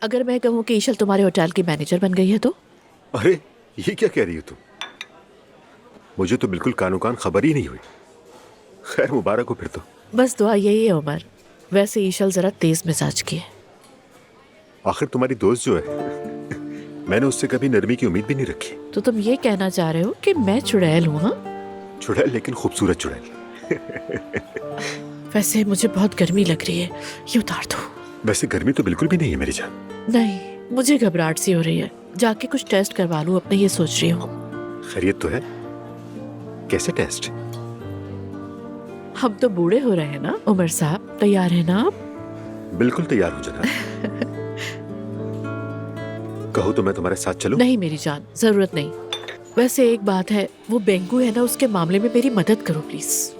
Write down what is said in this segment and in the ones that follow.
अगर मैं कहूँ कि ईशल तुम्हारे होटल की मैनेजर बन गई है तो? अरे ये क्या कह रही हो तुम? मुझे तो बिल्कुल कानो कान खबर ही नहीं हुई। खैर मुबारक हो फिर तो। बस दुआ यही है उमर। वैसे ईशल जरा तेज मिजाज की है। आखिर तुम्हारी दोस्त जो है मैंने उससे कभी नरमी की उम्मीद भी नहीं रखी। तो तुम ये कहना चाह रहे हो कि मैं चुड़ैल हूँ? हाँ, चुड़ैल, लेकिन खूबसूरत चुड़ैल। वैसे मुझे बहुत गर्मी लग रही है, ये उतार दो। वैसे गर्मी तो बिल्कुल भी नहीं है मेरी जान। नहीं, मुझे घबराहट सी हो रही है। जाके कुछ टेस्ट करवा लूं अपने, ये सोच रही हूँ। खैरियत तो है? कैसे टेस्ट? हम तो बूढ़े हो रहे हैं ना उमर साहब, तैयार है ना आप? बिल्कुल तैयार हूँ जनाब। कहो तो मैं तुम्हारे साथ चलूं? नहीं मेरी जान, जरूरत नहीं। वैसे एक बात है, वो बेंगू है ना, उसके मामले में मेरी मदद करो प्लीज।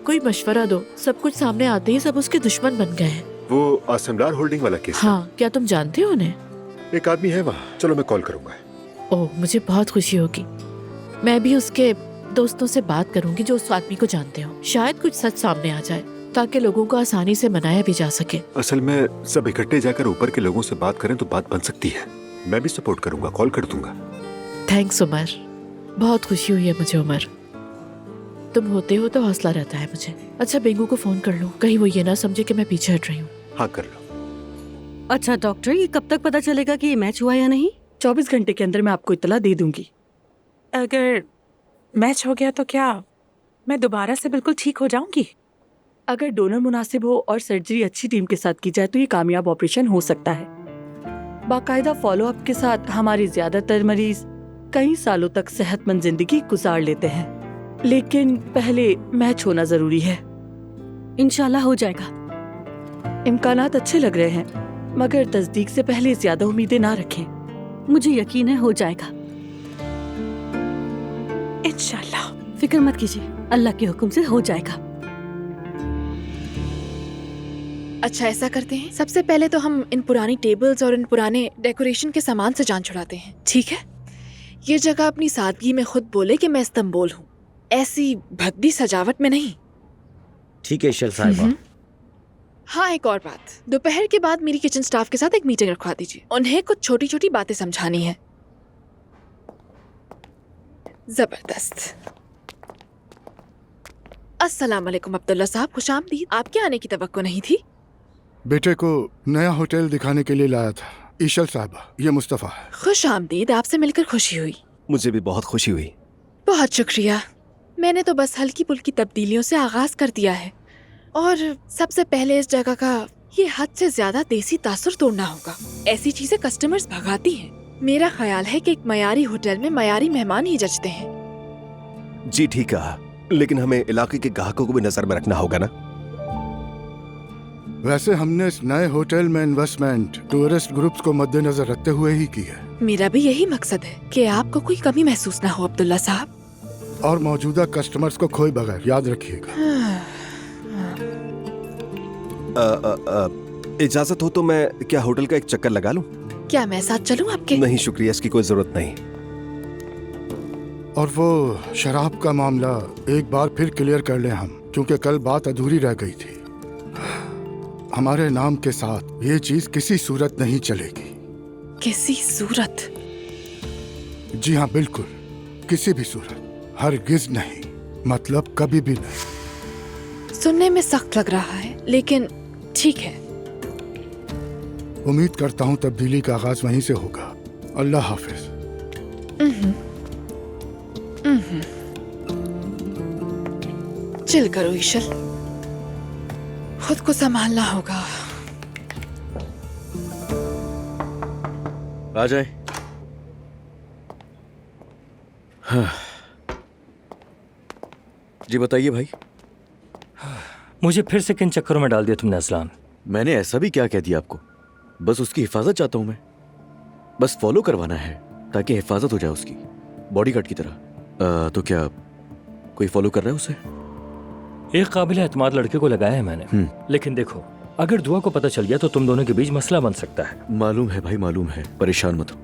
कोई मशवरा दो। सब कुछ सामने आते ही सब उसके दुश्मन बन गए हैं। वो आसमदार होल्डिंग वाला केस? हाँ, क्या तुम जानते हो उन्हें? एक आदमी है वहाँ, चलो मैं कॉल करूंगा। ओह, मुझे बहुत खुशी होगी। मैं भी उसके दोस्तों से बात करूंगी जो उस आदमी को जानते हो। शायद कुछ सच सामने आ जाए ताकि लोगों को आसानी से मनाया भी जा सके। असल में सब इकट्ठे जाकर ऊपर के लोगों से बात करें तो बात बन सकती है। मैं भी सपोर्ट करूंगा, कॉल कर दूंगा। थैंक्स उमर, बहुत खुशी हुई है मुझे उमर। तुम होते हो तो हौसला रहता है मुझे। अच्छा, बेंगू को फोन कर लो, कहीं वो ये ना समझे कि मैं पीछे हट रही हूँ। हाँ कर लो। अच्छा डॉक्टर, ये कब तक पता चलेगा कि ये मैच हुआ या नहीं? 24 घंटे के अंदर मैं आपको इत्तला दे दूंगी। अगर मैच हो गया तो क्या मैं दोबारा से बिल्कुल ठीक हो जाऊंगी? अगर डोनर मुनासिब हो और सर्जरी अच्छी टीम के साथ की जाए तो ये कामयाब ऑपरेशन हो सकता है। बाकायदा फॉलोअप के साथ हमारे ज्यादातर मरीज कई सालों तक सेहतमंद जिंदगी गुजार लेते हैं, लेकिन पहले मैच होना जरूरी है। इंशाल्लाह हो जाएगा। इम्कानात अच्छे लग रहे हैं, मगर तस्दीक से पहले ज्यादा उम्मीदें ना रखें। मुझे यकीन है हो जाएगा। इंशाल्लाह। फिक्र मत कीजिए, अल्लाह के हुक्म से हो जाएगा। अच्छा, ऐसा करते हैं, सबसे पहले तो हम इन पुरानी टेबल्स और इन पुराने डेकोरेशन के सामान से जान छुड़ाते हैं, ठीक है? ये जगह अपनी सादगी में खुद बोले कि मैं इस्तांबुल हूँ, ऐसी भद्दी सजावट में नहीं। ठीक है ईशल साहिबा। हाँ, एक और बात, दोपहर के बाद मेरी किचन स्टाफ के साथ एक मीटिंग रखवा दीजिए। उन्हें कुछ छोटी छोटी बातें समझानी है। जबरदस्त। अस्सलाम वालेकुम अब्दुल्ला साहब, खुशामदीद। आपके आने की तवक्को नहीं थी। बेटे को नया होटल दिखाने के लिए लाया था। ईशल साहबा, ये मुस्तफ़ा है। खुशामदीद, आपसे मिलकर खुशी हुई। मुझे भी बहुत खुशी हुई। बहुत शुक्रिया। मैंने तो बस हल्की फुल्की तब्दीलियों से आगाज कर दिया है, और सबसे पहले इस जगह का ये हद से ज्यादा देसी तासुर तोड़ना होगा। ऐसी चीजें कस्टमर्स भगाती हैं। मेरा ख्याल है कि एक मयारी होटल में मयारी मेहमान ही जचते हैं। जी ठीक कहा, लेकिन हमें इलाके के ग्राहकों को भी नजर में रखना होगा ना। वैसे हमने इस नए होटल में इन्वेस्टमेंट टूरिस्ट ग्रुप्स को मद्देनजर रखते हुए ही की है। मेरा भी यही मकसद है कि आपको कोई कमी महसूस ना हो अब्दुल्ला साहब। और मौजूदा कस्टमर्स को खोए बगैर, याद रखिएगा। इजाजत हो तो मैं क्या होटल का एक चक्कर लगा लूं? क्या मैं साथ चलूं आपके? नहीं शुक्रिया, इसकी कोई जरूरत नहीं। और वो शराब का मामला एक बार फिर क्लियर कर लें हम, क्योंकि कल बात अधूरी रह गई थी। हमारे नाम के साथ ये चीज किसी सूरत नहीं चलेगी। किसी सूरत? जी हाँ, बिल्कुल, किसी भी सूरत। हरगिज नहीं, मतलब कभी भी नहीं। सुनने में सख्त लग रहा है, लेकिन ठीक है। उम्मीद करता हूँ तब्दीली का आगाज वहीं से होगा। अल्लाह हाफिज। चिल करो ईशल, खुद को संभालना होगा। आ जाए। हाँ। जी बताइए भाई। मुझे फिर से किन चक्करों में डाल दिया तुमने असलान? मैंने ऐसा भी क्या कह दिया आपको? बस उसकी हिफाजत चाहता हूं मैं। बस फॉलो करवाना है ताकि हिफाजत हो जाए उसकी, बॉडीगार्ड की तरह। तो क्या कोई फॉलो कर रहा है उसे? एक काबिल एतमाद लड़के को लगाया है मैंने, लेकिन देखो, अगर दुआ को पता चल गया तो तुम दोनों के बीच मसला बन सकता है। मालूम है भाई, मालूम है, परेशान मत हो।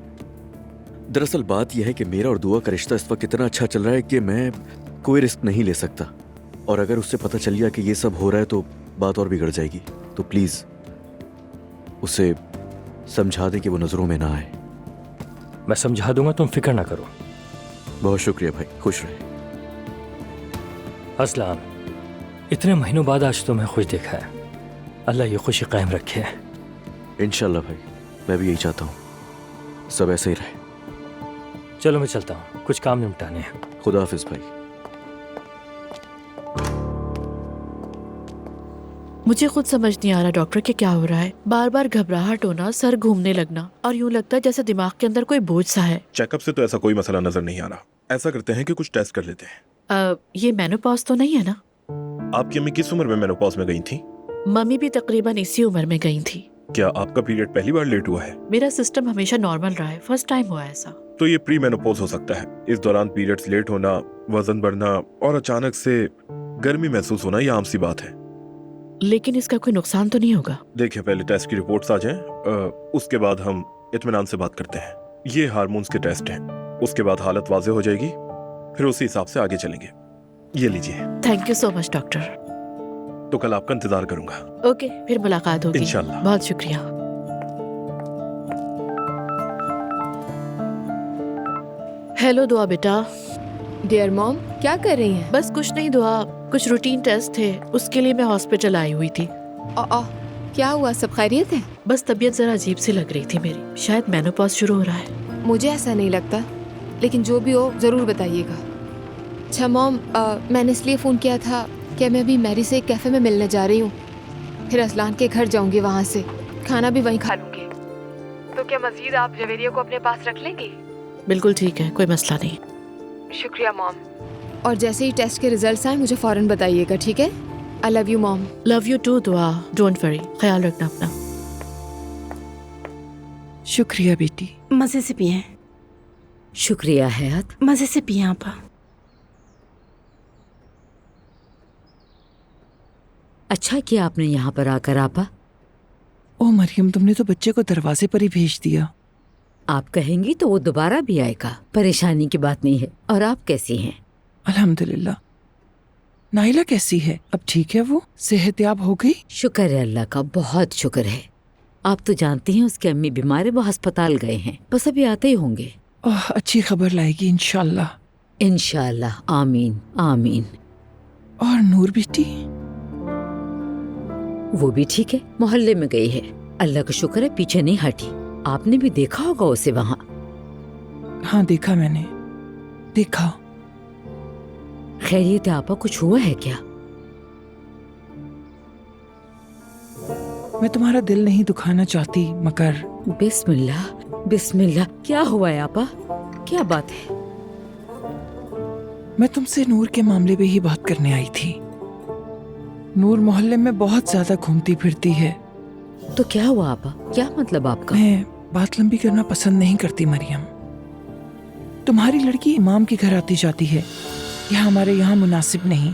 दरअसल बात यह है कि मेरा और दुआ का रिश्ता इस वक्त इतना अच्छा चल रहा है कि मैं कोई रिस्क नहीं ले सकता, और अगर उससे पता चल गया कि ये सब हो रहा है तो बात और बिगड़ जाएगी। तो प्लीज उसे समझा दें कि वो नजरों में ना आए। मैं समझा दूंगा, तुम फिक्र ना करो। बहुत शुक्रिया भाई, खुश रहे। असलान, इतने महीनों बाद आज तुम्हें खुश देखा है। अल्लाह ये खुशी कायम रखे। इंशाल्लाह भाई, मैं भी यही चाहता हूँ, सब ऐसे ही रहे। चलो मैं चलता हूँ, कुछ काम निपटाने हैं। खुदा हाफिज भाई। मुझे खुद समझ नहीं आ रहा डॉक्टर कि क्या हो रहा है। बार बार घबराहट होना, सर घूमने लगना और यूं लगता है जैसे दिमाग के अंदर कोई बोझ सा है। चेकअप से तो ऐसा कोई मसला नजर नहीं आ रहा। ऐसा करते हैं कि कुछ टेस्ट कर लेते हैं। ये मेनोपॉज तो नहीं है ना? आपकी अम्मी किस उम्र में मेनोपॉज में गई थी? मम्मी भी तकरीबन इसी उम्र में गई थी। क्या आपका पीरियड पहली बार लेट हुआ है? मेरा सिस्टम हमेशा नॉर्मल रहा है, फर्स्ट टाइम हुआ है ऐसा। तो ये प्री मेनोपॉज हो सकता है। इस दौरान पीरियड्स लेट होना, वजन बढ़ना और अचानक से गर्मी महसूस होना, ये आम सी बात है। लेकिन इसका कोई नुकसान तो नहीं होगा? देखिए, पहले टेस्ट की रिपोर्ट्स आ जाएं, उसके बाद हम इत्मीनान से बात करते हैं। ये हार्मोन्स के टेस्ट हैं, उसके बाद हालत वाजे हो जाएगी, फिर उसी हिसाब से आगे चलेंगे। ये लीजिए। Thank you so much doctor. तो कल आपका इंतजार करूंगा। ओके, फिर मुलाकात होगी इंशाल्लाह। बहुत शुक्रिया। हेलो दुआ बेटा। डियर मॉम, क्या कर रही हैं? बस कुछ नहीं दुआ, कुछ रूटीन टेस्ट थे, उसके लिए मैं हॉस्पिटल आई हुई थी। क्या हुआ, सब खैरियत है? बस तबीयत जरा अजीब सी लग रही थी मेरी, शायद मेनोपॉज शुरू हो रहा है। मुझे ऐसा नहीं लगता, लेकिन जो भी हो जरूर बताइएगा। अच्छा मॉम, मैंने इसलिए फ़ोन किया था कि मैं अभी मैरी से एक कैफ़े में मिलने जा रही हूँ, फिर असलान के घर जाऊँगी, वहाँ से खाना भी वहीं खा लूँगी। तो क्या मज़ीद आप जवेरिया को अपने पास रख लेंगी? बिल्कुल ठीक है, कोई मसला नहीं। शुक्रिया मॉम। और जैसे ही टेस्ट के रिजल्ट्स आए मुझे फ़ौरन बताइएगा, ठीक है? I love you mom. Love you too Dua, don't worry, ख्याल रखना अपना। शुक्रिया बेटी। मजे से पिए। शुक्रिया हयात। मजे से पिए आपा। अच्छा किया आपने यहाँ पर आकर आपा। ओ मरियम, तुमने तो बच्चे को दरवाजे पर ही भेज दिया। आप कहेंगी तो वो दोबारा भी आएगा, परेशानी की बात नहीं है। और आप कैसी हैं? अल्हम्दुलिल्लाह। नाइला कैसी है? अब ठीक है, वो सेहतयाब हो गई? शुक्र है अल्लाह का, बहुत शुक्र है। आप तो जानती हैं उसकी अम्मी बीमार है, वो अस्पताल गए हैं, बस अभी आते ही होंगे। ओह, अच्छी खबर लाएगी इंशाल्लाह। इंशाल्लाह, आमीन आमीन। और नूर बेटी? वो भी ठीक है, मोहल्ले में गई है, अल्लाह का शुक्र है पीछे नहीं हटी। आपने भी देखा होगा उसे वहाँ। हाँ देखा मैंने, देखा। खैरियत है आपा, कुछ हुआ है क्या? मैं तुम्हारा दिल नहीं दुखाना चाहती, मगर बिस्मिल्लाह बिस्मिल्लाह। क्या हुआ है आपा, क्या बात है? मैं तुमसे नूर के मामले पे ही बात करने आई थी। नूर मोहल्ले में बहुत ज्यादा घूमती फिरती है। तो क्या हुआ आपा, क्या मतलब आपका? मैं बात लंबी करना पसंद नहीं करती मरियम। तुम्हारी लड़की इमाम के घर आती जाती है, यह हमारे यहाँ मुनासिब नहीं।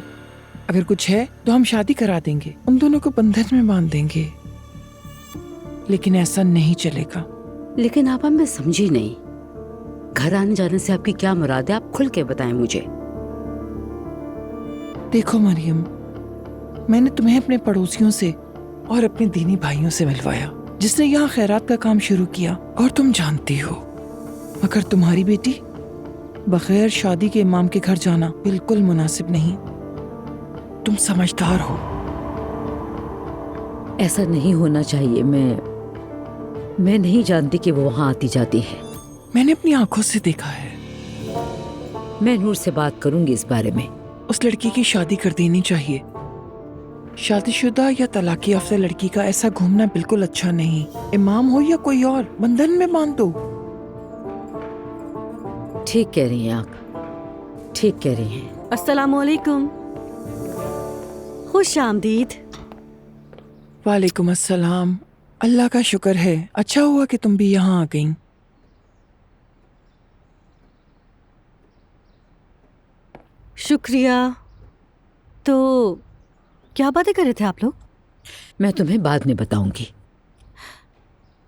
अगर कुछ है तो हम शादी करा देंगे, उन दोनों को बंधन में बांध देंगे, लेकिन ऐसा नहीं चलेगा। लेकिन आपा मैं समझी नहीं, घर आने जाने से आपकी क्या मुराद है? आप खुल के बताएं मुझे। देखो मरियम, मैंने तुम्हें अपने पड़ोसियों से और अपने दीनी भाइयों से मिलवाया, जिसने यहाँ खैरात का काम शुरू किया, और तुम जानती हो। मगर तुम्हारी बेटी बगैर शादी के इमाम के घर जाना बिल्कुल मुनासिब नहीं। तुम समझदार हो। ऐसा नहीं होना चाहिए। मैं नहीं जानती कि वो वहाँ आती जाती है। मैंने अपनी आंखों से देखा है। मैं नूर से बात करूंगी इस बारे में। उस लड़की की शादी कर देनी चाहिए। शादीशुदा या तलाकी याफ्ता लड़की का ऐसा घूमना बिल्कुल अच्छा नहीं। इमाम हो या कोई और, बंधन में बांध दो। ठीक कह रही हैं आप, ठीक कह रही हैं। अस्सलामुअलैकुम। खुश आमदीद। वालेकुम अस्सलाम। अल्लाह का शुक्र है, अच्छा हुआ कि तुम भी यहाँ आ गईं। शुक्रिया। तो क्या बातें कर रहे थे आप लोग? मैं तुम्हें बाद में बताऊंगी।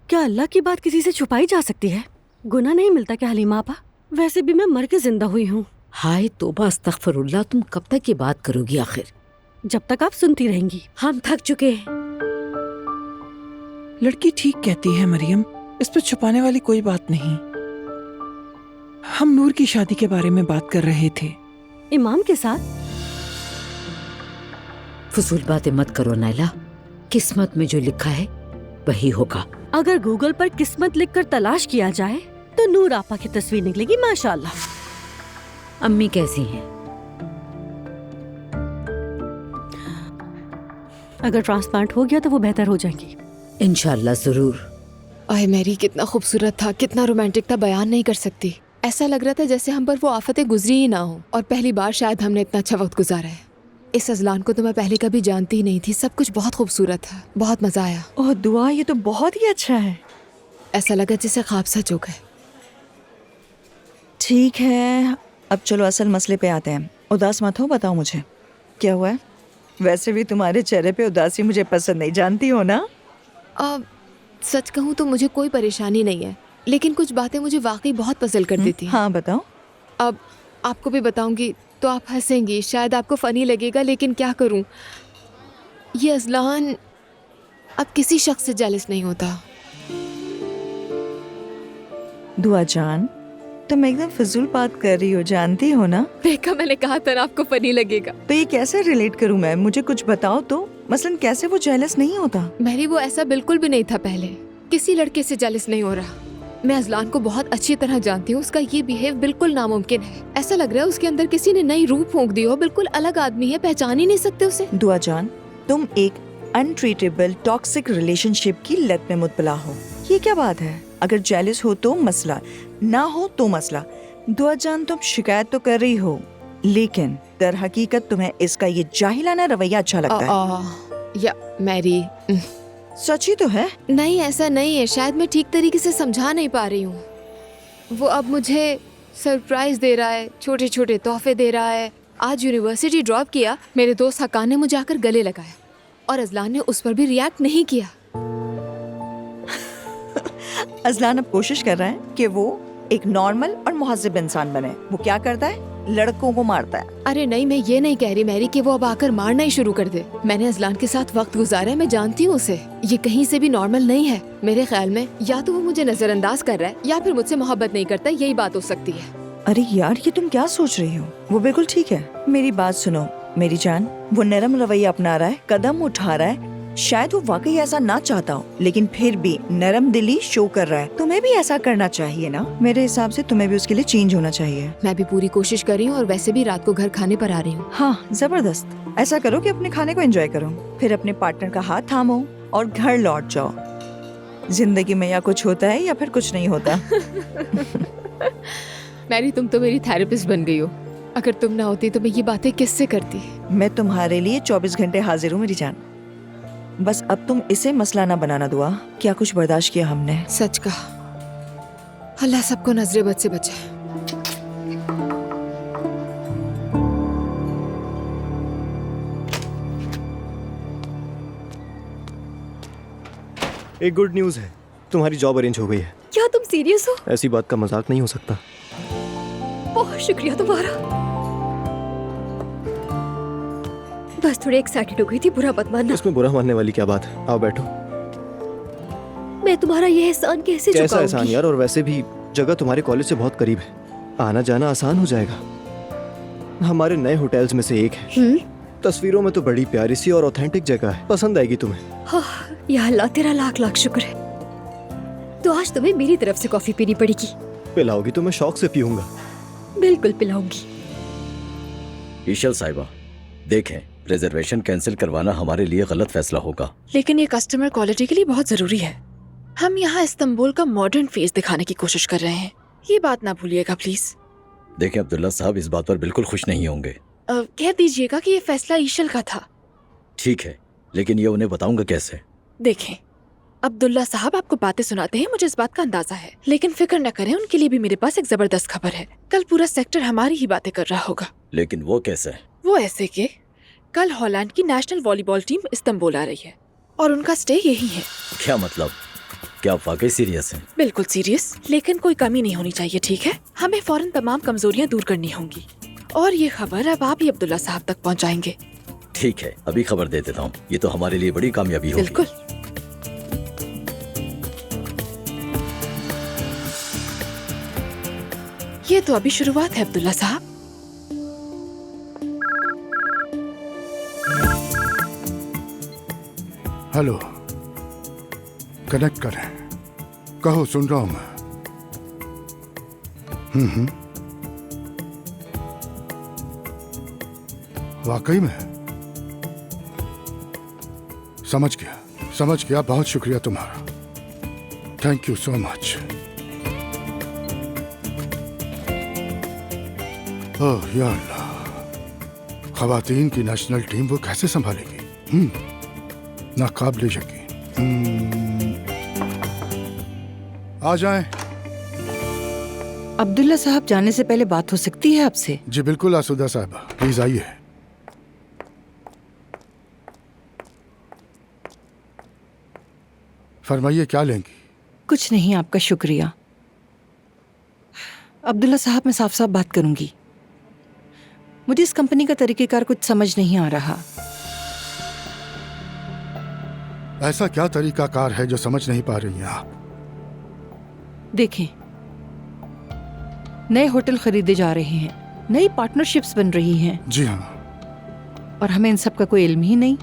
क्या अल्लाह की बात किसी से छुपाई जा सकती है? गुनाह नहीं मिलता क्या हलीमा आपा? वैसे भी मैं मर के जिंदा हुई हूँ। हाय तौबा अस्तगफिरुल्लाह, तुम कब तक ये बात करोगी आखिर? जब तक आप सुनती रहेंगी। हम थक चुके हैं। लड़की ठीक कहती है मरियम, इस पे छुपाने वाली कोई बात नहीं। हम नूर की शादी के बारे में बात कर रहे थे। इमाम के साथ? फजूल बातें मत करो नाइला, किस्मत में जो लिखा है वही होगा। अगर गूगल पर किस्मत लिखकर तलाश किया जाए तो नूर आपा की तस्वीर निकलेगी माशाल्लाह। अम्मी कैसी हैं? अगर ट्रांसप्लांट हो गया तो वो बेहतर हो जाएंगी इंशाल्लाह जरूर। ओए मैरी, कितना खूबसूरत था, कितना रोमांटिक था, बयान नहीं कर सकती। ऐसा लग रहा था जैसे हम पर वो आफतें गुजरी ही ना हो, और पहली बार शायद हमने इतना अच्छा वक्त गुजारा है। इस अजलान को तो मैं पहले कभी जानती ही नहीं थी। सब कुछ बहुत खूबसूरत था, बहुत मजा आया। ओह दुआ, ये तो बहुत ही अच्छा है। ऐसा लगा जैसे ख्वाब सच हो गए। ठीक है, अब चलो असल मसले पे आते हैं। उदास मत हो, बताओ मुझे क्या हुआ है। वैसे भी तुम्हारे चेहरे पे उदासी मुझे पसंद नहीं, जानती हो ना। सच कहूँ तो मुझे कोई परेशानी नहीं है, लेकिन कुछ बातें मुझे वाकई बहुत पसंद कर देती हैं। हाँ बताओ। अब आपको भी बताऊंगी तो आप हंसेंगी, शायद आपको फनी लगेगा, लेकिन क्या करूं, ये अजलान अब किसी शख्स से जेलस नहीं होता। दुआ जान, तुम एकदम फजूल बात कर रही हो, जानती हो ना। देखा, मैंने कहा था ना आपको फनी लगेगा। तो ये कैसे रिलेट करूं मैं, मुझे कुछ बताओ तो। मसलन कैसे वो जेलस नहीं होता। मैरी, वो ऐसा बिल्कुल भी नहीं था पहले, किसी लड़के से जेलस नहीं हो रहा। मैं अजलान को बहुत अच्छी तरह जानती हूँ, उसका ये बिहेव बिल्कुल नामुमकिन है। ऐसा लग रहा है उसके अंदर किसी ने नई रूह फूंक दी हो, बिल्कुल अलग आदमी है, पहचान ही नहीं सकते उसे। दुआ जान, तुम एक अनट्रीटेबल टॉक्सिक रिलेशनशिप की लत में मुब्तला हो। ये क्या बात है। अगर जेलस हो तो मसला, ना हो तो मसला। दुआ जान, तुम शिकायत तो कर रही हो, लेकिन दर हकीकत तुम्हें इसका ये जाहिलाना रवैया अच्छा लगता है। या मैरी, सच्ची तो है। नहीं, ऐसा नहीं है, शायद मैं ठीक तरीके से समझा नहीं पा रही हूँ। वो अब मुझे सरप्राइज दे रहा है, छोटे छोटे तोहफे दे रहा है। आज यूनिवर्सिटी ड्रॉप किया, मेरे दोस्त हकान ने मुझे आकर गले लगाया, और अजलान ने उस पर भी रिएक्ट नहीं किया। अजलान अब कोशिश कर रहा है कि वो एक नॉर्मल और मुहज़्ज़ब इंसान बने। वो क्या करता है, लड़कों को मारता है। अरे नहीं, मैं ये नहीं कह रही मैरी कि वो अब आकर मारना ही शुरू कर दे। मैंने अजलान के साथ वक्त गुजारा है, मैं जानती हूँ उसे। ये कहीं से भी नॉर्मल नहीं है। मेरे ख्याल में या तो वो मुझे नजरअंदाज कर रहा है, या फिर मुझसे मोहब्बत नहीं करता, यही बात हो सकती है। अरे यार, ये तुम क्या सोच रही हो। वो बिल्कुल ठीक है। मेरी बात सुनो मेरी जान, वो नरम रवैया अपना रहा है, कदम उठा रहा है। शायद वो वाकई ऐसा ना चाहता हो, लेकिन फिर भी नरम दिली शो कर रहा है। तुम्हें भी ऐसा करना चाहिए ना। मेरे हिसाब से तुम्हें भी उसके लिए चेंज होना चाहिए। मैं भी पूरी कोशिश कर रही हूँ, और वैसे भी रात को घर खाने पर आ रही हूँ। हाँ, जबरदस्त। ऐसा करो कि अपने खाने को एंजॉय करो, फिर अपने पार्टनर का हाथ थामो और घर लौट जाओ। जिंदगी में या कुछ होता है या फिर कुछ नहीं होता। मैरी, तुम तो मेरी थेरेपिस्ट बन गई हो। अगर तुम ना होती तो मैं ये बातें किससे करती। मैं तुम्हारे लिए 24 घंटे हाजिर हूँ मेरी जान। बस अब तुम इसे मसला ना बनाना। दुआ, क्या कुछ बर्दाश्त किया हमने। सच कहा, अल्लाह सबको नजरे बद से बचाए। एक गुड न्यूज़ है, तुम्हारी जॉब अरेंज हो गई है। क्या तुम सीरियस हो? ऐसी बात का मजाक नहीं हो सकता। बहुत शुक्रिया तुम्हारा। बस थोड़ी एक्साइटेड हो गई थी, बुरा मत मानना। इसमें बुरा मानने वाली क्या बात है। आओ बैठो। मैं तुम्हारा ये एहसान कैसे चुकाऊंगी? कैसा एहसान यार, और वैसे भी जगह तुम्हारे कॉलेज से बहुत करीब है, आना जाना आसान हो जाएगा। हमारे नए होटल्स में से एक है। तस्वीरों में तो बड़ी प्यारी सी और ऑथेंटिक जगह है, पसंद आएगी तुम्हें। हाँ, या अल्लाह, तेरा लाख लाख शुक्र है। तो आज तुम्हें मेरी तरफ से कॉफी पीनी पड़ेगी। पिलाओगी तो मैं शौक से पीऊंगा। बिल्कुल पिलाऊंगी। ईशल साहिबा, देखें, रिजर्वेशन कैंसिल करवाना हमारे लिए गलत फैसला होगा, लेकिन ये कस्टमर क्वालिटी के लिए बहुत जरूरी है। हम यहाँ इस्तांबुल का मॉडर्न फेस दिखाने की कोशिश कर रहे हैं, ये बात ना भूलिएगा प्लीज। देखें, अब्दुल्ला साहब इस बात पर बिल्कुल खुश नहीं होंगे। कह दीजिएगा कि ये फैसला ईशल का था। ठीक है, लेकिन ये उन्हें बताऊंगा कैसे। देखें, अब्दुल्ला साहब आपको बातें सुनाते हैं, मुझे इस बात का अंदाजा है, लेकिन फिक्र न करें, उनके लिए भी मेरे पास एक जबरदस्त खबर है। कल पूरा सेक्टर हमारी ही बातें कर रहा होगा। लेकिन वो कैसे? वो ऐसे कि कल हॉलैंड की नेशनल वॉलीबॉल टीम इस्तांबुल आ रही है, और उनका स्टे यही है। क्या मतलब? क्या आप वाकई सीरियस हैं? बिल्कुल सीरियस, लेकिन कोई कमी नहीं होनी चाहिए, ठीक है? हमें फौरन तमाम कमजोरियां दूर करनी होंगी, और ये खबर अब आप ही अब्दुल्ला साहब तक पहुंचाएंगे। ठीक है, अभी खबर दे देता हूँ। ये तो हमारे लिए बड़ी कामयाबी होगी। बिल्कुल। ये तो अभी शुरुआत है अब्दुल्ला साहब। हेलो, कनेक्ट करें। कहो, सुन रहा हूं मैं। वाकई में? समझ गया। बहुत शुक्रिया तुम्हारा। Thank you so much. Oh या अल्लाह, खवातीन की नेशनल टीम वो कैसे संभालेगी? नाकाबिले यकीन। आ जाएं। अब्दुल्ला साहब जाने से पहले बात हो सकती है आपसे? जी बिल्कुल आसूदा साहबा, प्लीज आइए। फरमाइए, क्या लेंगी? कुछ नहीं, आपका शुक्रिया। अब्दुल्ला साहब, मैं साफ साफ बात करूंगी। मुझे इस कंपनी का तरीकेकार कुछ समझ नहीं आ रहा। ऐसा क्या तरीकाकार है जो समझ नहीं पा रही हैं आप? देखें, नए होटल खरीदे जा रहे हैं, नई पार्टनरशिप्स बन रही हैं। जी हाँ। और हमें इन सब का कोई इल्म ही नहीं।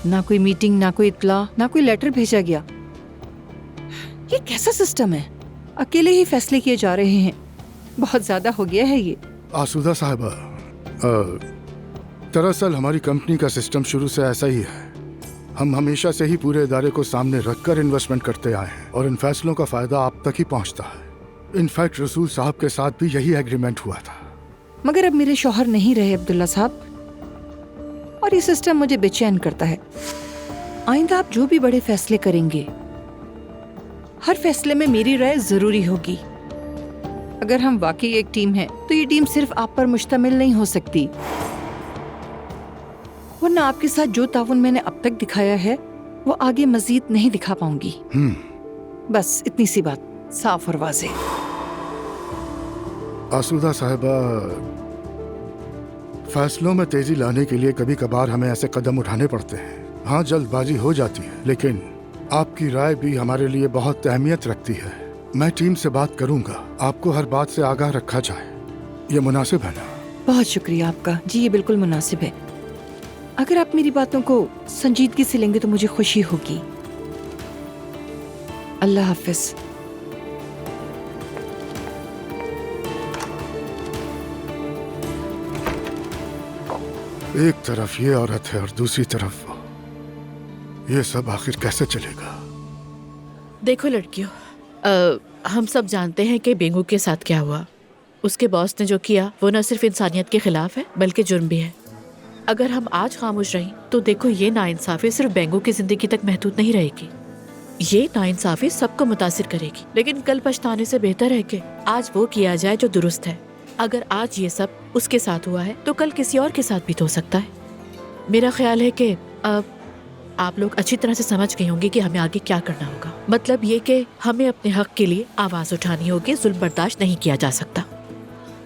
ना कोई मीटिंग, ना कोई इत्तला, ना कोई लेटर भेजा गया। ये कैसा सिस्टम है? अकेले ही फैसले किए जा रहे हैं। बहुत ज्यादा हो गया है ये। आसूदा साहबा, दरअसल हमारी कंपनी का सिस्टम शुरू से ऐसा ही है। हम हमेशा से ही पूरे इदारे को सामने रखकर इन्वेस्टमेंट करते आए हैं और इन फैसलों का फायदा आप तक ही पहुंचता है। इनफैक्ट रसूल साहब के साथ भी यही एग्रीमेंट हुआ था। मगर अब मेरे शौहर नहीं रहे अब्दुल्ला साहब, और ये सिस्टम मुझे बेचैन करता है। आइंदा आप जो भी बड़े फैसले करेंगे, हर फैसले में मेरी राय जरूरी होगी। अगर हम वाकई एक टीम हैं, तो ये टीम सिर्फ आप पर मुश्तमिल नहीं हो सकती, वरना आपके साथ जो ताउन मैंने अब तक दिखाया है वो आगे मजीद नहीं दिखा पाऊंगी। बस इतनी सी बात, साफ और वाज़ेह। आसूदा साहिबा, फैसलों में तेजी लाने के लिए कभी कभार हमें ऐसे कदम उठाने पड़ते हैं। हाँ, जल्दबाजी हो जाती है, लेकिन आपकी राय भी हमारे लिए बहुत अहमियत रखती है। मैं टीम से बात करूंगा, आपको हर बात से आगाह रखा जाए। ये मुनासिब है ना? बहुत शुक्रिया आपका। जी, ये बिल्कुल मुनासिब है। अगर आप मेरी बातों को संजीदगी से लेंगे तो मुझे खुशी होगी। अल्लाह हाफिज। एक तरफ ये औरत है और दूसरी तरफ वो। ये सब आखिर कैसे चलेगा? देखो लड़कियों, हम सब जानते हैं कि बेंगू के साथ क्या हुआ। उसके बॉस ने जो किया वो न सिर्फ इंसानियत के खिलाफ है बल्कि जुर्म भी है। अगर हम आज खामोश रहीं तो देखो, ये नाइंसाफी सिर्फ बेंगू की जिंदगी तक महदूद नहीं रहेगी, ये नाइंसाफी सबको मुतासिर करेगी। लेकिन कल पछताने से बेहतर है कि आज वो किया जाए जो दुरुस्त है। अगर आज ये सब उसके साथ हुआ है तो कल किसी और के साथ भी तो हो सकता है। मेरा ख्याल है कि आप लोग अच्छी तरह से समझ गए होंगे कि हमें आगे क्या करना होगा। मतलब ये कि हमें अपने हक के लिए आवाज उठानी होगी, जुल्म बर्दाश्त नहीं किया जा सकता।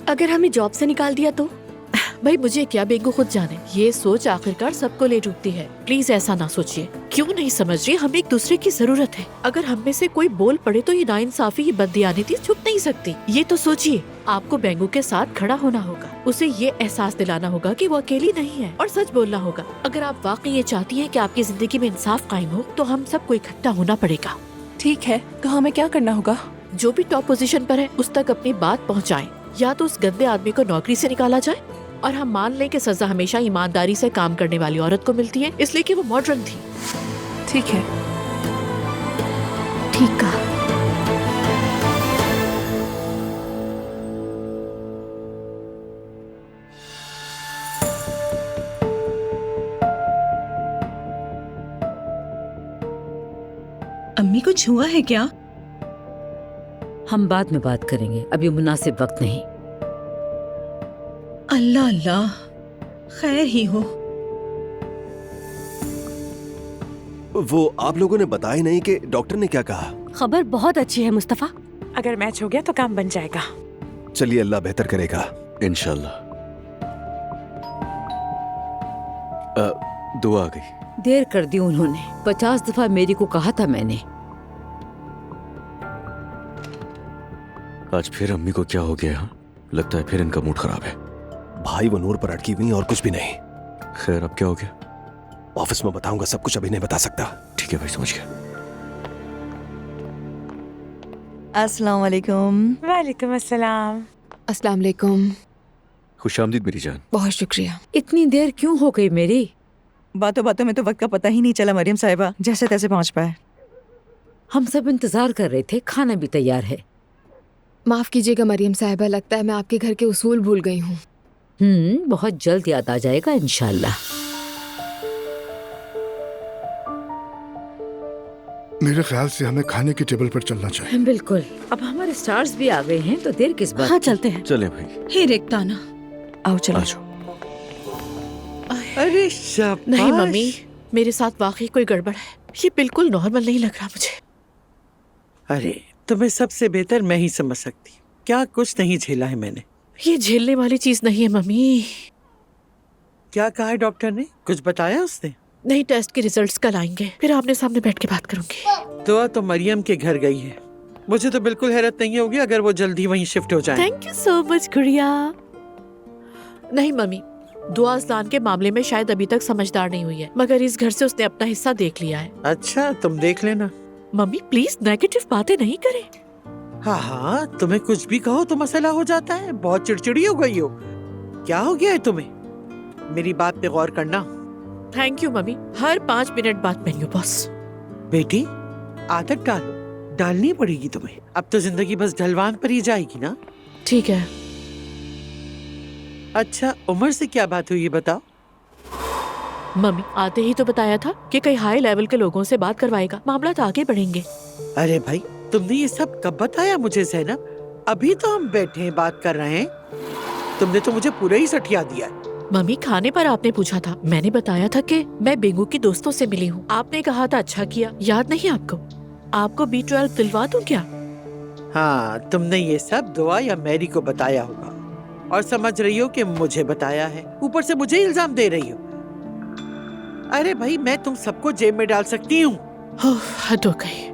अगर हमें जॉब से निकाल दिया तो? भाई मुझे क्या, बेंगू खुद जाने। ये सोच आखिरकार सबको ले डूबती है। प्लीज ऐसा ना सोचिए। क्यों नहीं समझ रही? हमें एक दूसरे की जरूरत है। अगर हम में से कोई बोल पड़े तो ये नाइंसाफी, ये बददियानती छुप नहीं सकती। ये तो सोचिए, आपको बेंगू के साथ खड़ा होना होगा, उसे ये एहसास दिलाना होगा कि वो अकेली नहीं है, और सच बोलना होगा। अगर आप वाकई ये चाहती हैं कि आपकी जिंदगी में इंसाफ कायम हो तो हम सबको इकट्ठा होना पड़ेगा। ठीक है, तो हमें क्या करना होगा? जो भी टॉप पोजीशन पर है उस तक अपनी बात पहुंचाएं। या तो उस गंदे आदमी को नौकरी से निकाला जाए और हम मान लें कि सजा हमेशा ईमानदारी से काम करने वाली औरत को मिलती है, इसलिए कि वो मॉडर्न थी। ठीक है, ठीक है। अम्मी, कुछ हुआ है क्या? हम बाद में बात करेंगे, अभी मुनासिब वक्त नहीं। अल्लाह अल्लाह, खैर ही हो। वो आप लोगों ने बताया नहीं कि डॉक्टर ने क्या कहा? खबर बहुत अच्छी है मुस्तफा। अगर मैच हो गया तो काम बन जाएगा। चलिए, अल्लाह बेहतर करेगा इंशाल्लाह। दुआ आ गई। देर कर दी उन्होंने। 50 दफा मेरी को कहा था मैंने। आज फिर अम्मी को क्या हो गया? लगता है फिर इनका मूड खराब है। भाई वो नूर पर अटकी हुई और कुछ भी नहीं। खैर अब क्या हो गया? ऑफिस में बताऊंगा, सब कुछ अभी नहीं बता सकता। ठीक है भाई, समझ गया। अस्सलाम वालेकुम। वालेकुम अस्सलाम। अस्सलाम वालेकुम। खुशामदीद मेरी जान। बहुत शुक्रिया। इतनी देर क्यों हो गई मेरी? बातों बातों में तो वक्त का पता ही नहीं चला मरियम साहिबा, जैसे तैसे पहुंच पाए। हम सब इंतजार कर रहे थे, खाना भी तैयार है। माफ कीजिएगा मरियम साहिबा, लगता है मैं आपके घर के उसूल भूल गई हूँ। बहुत जल्द याद आ जाएगा इंशाल्लाह। मेरे ख्याल से हमें खाने की टेबल पर चलना चाहिए। बिल्कुल। अब हमारे स्टार्स भी आ गए हैं तो देर किस बात? हाँ चलते हैं। चले भाई। हे रेक्ताना, आओ चलो। अरे नहीं मम्मी, मेरे साथ वाकई कोई गड़बड़ है। ये बिल्कुल नॉर्मल नहीं लग रहा मुझे। अरे तुम्हें सबसे बेहतर मैं ही समझ सकती हूँ। क्या कुछ नहीं झेला है मैंने। ये झेलने वाली चीज नहीं है मम्मी। क्या कहा है डॉक्टर ने? कुछ बताया उसने? नहीं, टेस्ट के रिजल्ट्स कल आएंगे, फिर आपने सामने बैठ के बात करूंगी। दुआ तो मरियम के घर गई है। मुझे तो बिल्कुल हैरत नहीं होगी अगर वो जल्दी वहीं शिफ्ट हो जाए। थैंक यू सो मच गुड़िया। नहीं मम्मी, दुआ अज़लान के मामले में शायद अभी तक समझदार नहीं हुई है, मगर इस घर से उसने अपना हिस्सा देख लिया है। अच्छा, तुम देख लेना। मम्मी प्लीज नेगेटिव बातें नहीं करें। हाँ हाँ, तुम्हें कुछ भी कहो तो मसला हो जाता है। बहुत चिड़चिड़ी हो गई हो। क्या हो गया है तुम्हें? मेरी बात पे गौर करना। Thank you mummy, her 5 minute बाद मेन्यू बॉस। बेटी आदत डालो, डालनी पड़ेगी तुम्हें। अब तो जिंदगी बस ढलवान पर ही जाएगी ना। ठीक है। अच्छा, उमर से क्या बात हुई ये बताओ। मम्मी आते ही तो बताया था कि कई हाई लेवल के लोगों से बात करवाएगा, मामला तो आगे बढ़ेंगे। अरे भाई, तुमने ये सब कब बताया मुझे ज़ैनब? अभी तो हम बैठे हैं बात कर रहे हैं। तुमने तो मुझे पूरा ही सठिया दिया है। मम्मी खाने पर आपने पूछा था, मैंने बताया था कि मैं बेंगू की दोस्तों से मिली हूँ। आपने कहा था अच्छा किया, याद नहीं आपको? आपको B12 दिलवा दूं क्या? हाँ, तुमने ये सब दुआ या मैरी को बताया होगा और समझ रही हो कि मुझे बताया है। ऊपर से मुझे इल्जाम दे रही हो। अरे भाई, मैं तुम सबको जेब में डाल सकती हूँ। हद हो गई।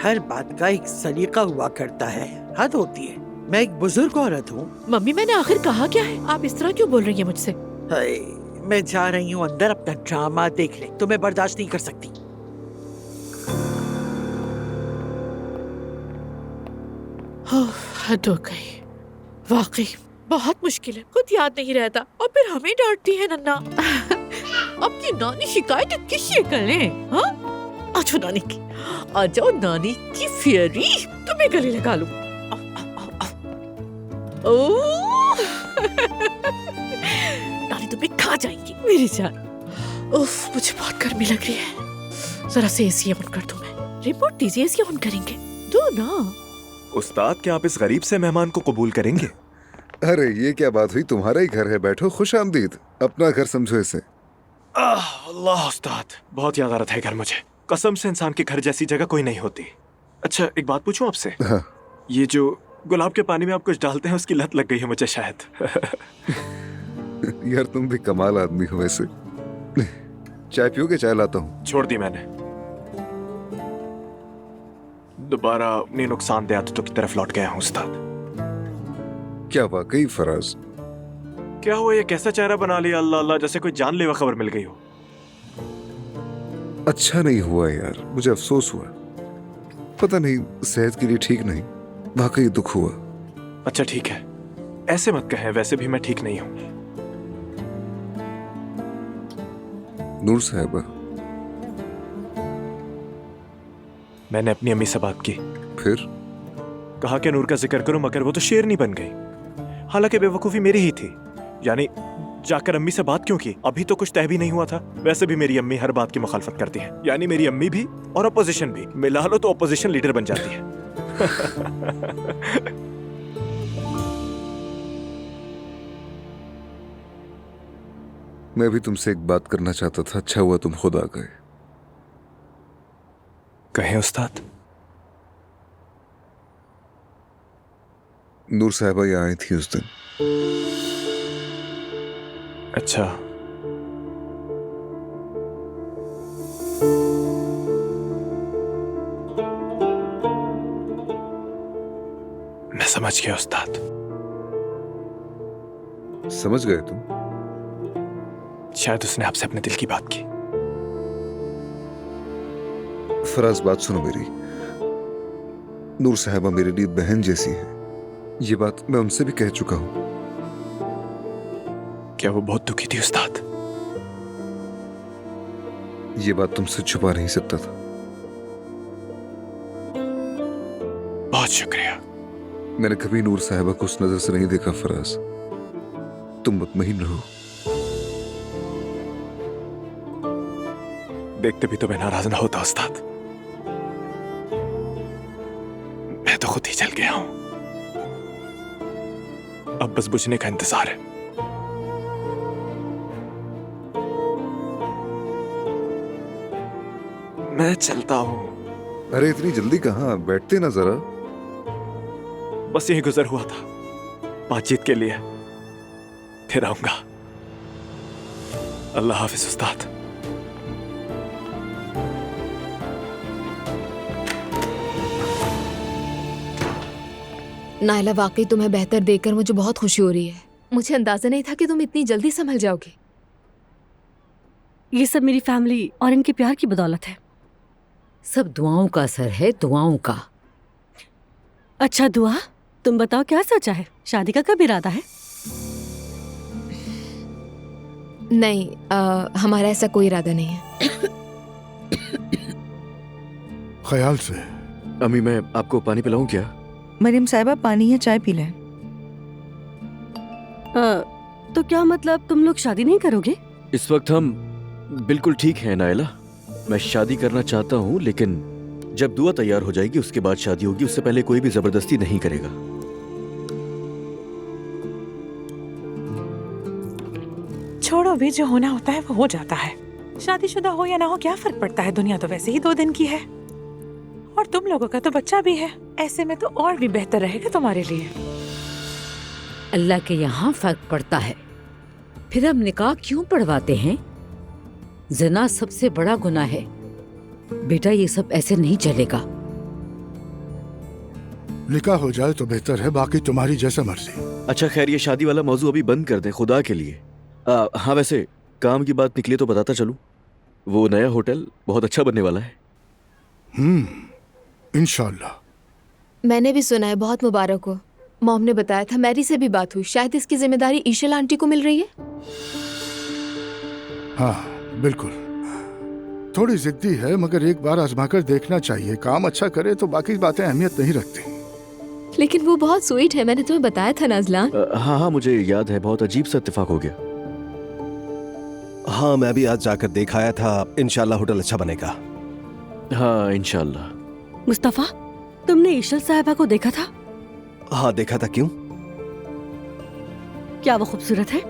हर बात का एक सलीका हुआ करता है, हद होती है। मैं एक बुजुर्ग औरत हूँ। मम्मी मैंने आखिर कहा क्या है? आप इस तरह क्यों बोल रही हैं मुझसे? मैं जा रही हूँ अंदर, अपना ड्रामा देख ले। तुम्हें बर्दाश्त नहीं कर सकती। हद हो गई। वाकई बहुत मुश्किल है, खुद याद नहीं रहता और फिर हमें डांटती है नन्ना। अब की नानी शिकायत किससे करें? हाँ, आ जाओ नानी की, आ जाओ नानी की फेरी, तुम्हें गले लगा लूं। नानी तुम्हें खा जाएंगी मेरी जान। उफ, मुझे बहुत गर्मी लग रही है। जरा से एसी ऑन कर दो। मैं रिपोर्ट दीजिए, एसी ऑन करेंगे। दो ना। उस्ताद, क्या आप इस गरीब से मेहमान को कबूल करेंगे? अरे ये क्या बात हुई? तुम्हारा ही घर है, बैठो। खुश आमदीद। अपना घर समझो इसे। अल्लाह उस्ताद, बहुत याद आ रहा था घर मुझे। कसम से इंसान के घर जैसी जगह कोई नहीं होती। अच्छा, एक बात पूछूं आपसे? हाँ। ये जो गुलाब के पानी में आप कुछ डालते हैं, उसकी लत लग गई है मुझे शायद। यार तुम भी कमाल आदमी हो वैसे। चाय पियोगे? चाय लाता हूँ। छोड़ दी मैंने। दोबारा अपनी नुकसानदेह आदतों की तरफ लौट गया हूँ उस्ताद। क्या वाकई फराज? क्या हुआ? ये कैसा चेहरा बना लिया अल्लाह अल्लाह, जैसे कोई जानलेवा खबर मिल गई हो। अच्छा नहीं हुआ यार, मुझे अफसोस हुआ। पता नहीं, सेहत के लिए ठीक नहीं। वाकई दुख हुआ। अच्छा ठीक है, ऐसे मत कहें, वैसे भी मैं ठीक नहीं हूँ। नूर साहिबा, मैंने अपनी अम्मी से बात की। फिर कहा कि नूर का जिक्र करूं, मगर वो तो शेरनी बन गई। हालांकि बेवकूफ़ी मेरी ही थी। यानी जाकर अम्मी से बात क्यों की? अभी तो कुछ तय भी नहीं हुआ था। वैसे भी मेरी अम्मी हर बात की मुखालफत करती है। यानी मेरी अम्मी भी और अपोजिशन भी, मिला लो तो अपोजिशन लीडर बन जाती है। मैं भी तुमसे एक बात करना चाहता था। अच्छा हुआ तुम खुद आ गए। कहें उस्ताद। नूर साहिबा यहाँ आई थी उस दिन। अच्छा, समझ गया उस्ताद। समझ गए तुम? शायद उसने आपसे अपने दिल की बात की। फराज, बात सुनो मेरी। नूर साहिबा मेरे लिए बहन जैसी है। ये बात मैं उनसे भी कह चुका हूं। क्या वो बहुत दुखी थी उस्ताद? ये बात तुमसे छुपा नहीं सकता था। बहुत शुक्रिया। मैंने कभी नूर साहिबा को उस नजर से नहीं देखा फराज। तुम मुतमईन रहो। देखते भी तो मैं नाराज ना होता उस्ताद। मैं तो खुद ही जल गया हूं। अब बस बुझने का इंतजार है। मैं चलता हूं। अरे इतनी जल्दी कहाँ? बैठते ना जरा। बस यही गुजर हुआ था बातचीत के लिए। फिर आऊंगा। अल्लाह हाफिज उस्ताद। नायला, वाकई तुम्हें बेहतर देखकर मुझे बहुत खुशी हो रही है। मुझे अंदाजा नहीं था कि तुम इतनी जल्दी संभल जाओगे। ये सब मेरी फैमिली और इनके प्यार की बदौलत है। सब दुआओं का असर है, दुआओं का। अच्छा दुआ, तुम बताओ क्या सोचा है? शादी का कब इरादा है? नहीं, हमारा ऐसा कोई इरादा नहीं है। ख्याल से। अम्मी, मैं आपको पानी पिलाऊं क्या? मरियम साहिबा, पानी या चाय पी लें। तो क्या मतलब तुम लोग शादी नहीं करोगे? इस वक्त हम बिल्कुल ठीक हैं नायला। मैं शादी करना चाहता हूँ, लेकिन जब दुआ तैयार हो जाएगी उसके बाद शादी होगी। उससे पहले कोई भी जबरदस्ती नहीं करेगा। छोड़ो, भी जो होना होता है वो हो जाता है। शादीशुदा हो या ना हो क्या फर्क पड़ता है? दुनिया तो वैसे ही 2 दिन की है। और तुम लोगों का तो बच्चा भी है। ऐसे में तो और भी बेहतर रहेगा तुम्हारे लिए। अल्लाह के यहाँ फर्क पड़ता है। फिर हम निकाह क्यों पढ़वाते हैं? ज़िना सबसे बड़ा गुनाह है। बेटा, ये सब ऐसे नहीं चलेगा। निकाह हो जाए तो बेहतर है, बाकी तुम्हारी जैसा मर्जी। अच्छा खैर, ये शादी वाला मौजू अभी बंद कर दें खुदा के लिए। हाँ, वैसे काम की बात निकली तो बताता चलूं, वो नया होटल बहुत अच्छा बनने वाला है। इंशाल्लाह। मैंने भी सुना है, बहुत मुबारक हो। मॉम ने बताया था, मैरी से भी बात हुई। शायद इसकी जिम्मेदारी ईशल आंटी को मिल रही है। हाँ बिल्कुल। थोड़ी जिद्दी है, मगर एक बार आजमाकर देखना चाहिए। काम अच्छा करे तो बाकी बातें अहमियत नहीं रखती। लेकिन वो बहुत स्वीट है, मैंने तुम्हें बताया था नाज़लान। हाँ हाँ, मुझे याद है। बहुत अजीब सा इत्तेफाक हो गया। हाँ, मैं भी आज जाकर देख आया था। इंशाल्लाह होटल अच्छा बनेगा। हाँ इंशाल्लाह। मुस्तफा, तुमने ईशल साहिबा को देखा था? हाँ देखा था। क्यों? क्या वो खूबसूरत है?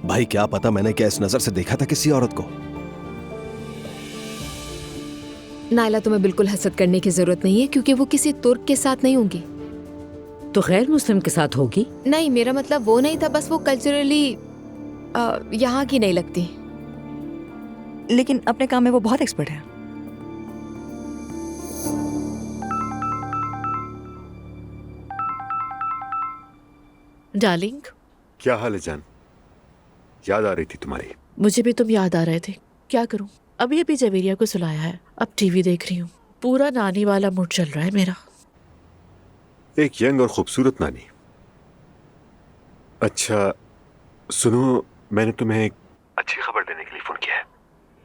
भाई क्या पता मैंने क्या इस नजर से देखा था किसी औरत को। नायला, तुम्हें बिल्कुल हसद करने की जरूरत नहीं है, क्योंकि वो किसी तुर्क के साथ नहीं होंगी। तो गैर मुस्लिम के साथ होगी? नहीं, मेरा मतलब वो नहीं था। बस वो कल्चरली यहाँ की नहीं लगती। लेकिन अपने काम में वो बहुत एक्सपर्ट है। डार्लिंग, क्या हाल है जान? याद आ रही थी तुम्हारी। मुझे भी तुम याद आ रहे थे। क्या करूं, अभी अभी जवेरिया को सुलाया है, अब टीवी देख रही हूँ। पूरा नानी वाला मूड चल रहा है मेरा। एक यंग और खूबसूरत नानी। अच्छा सुनो, मैंने तुम्हें एक अच्छी खबर देने के लिए फोन किया है।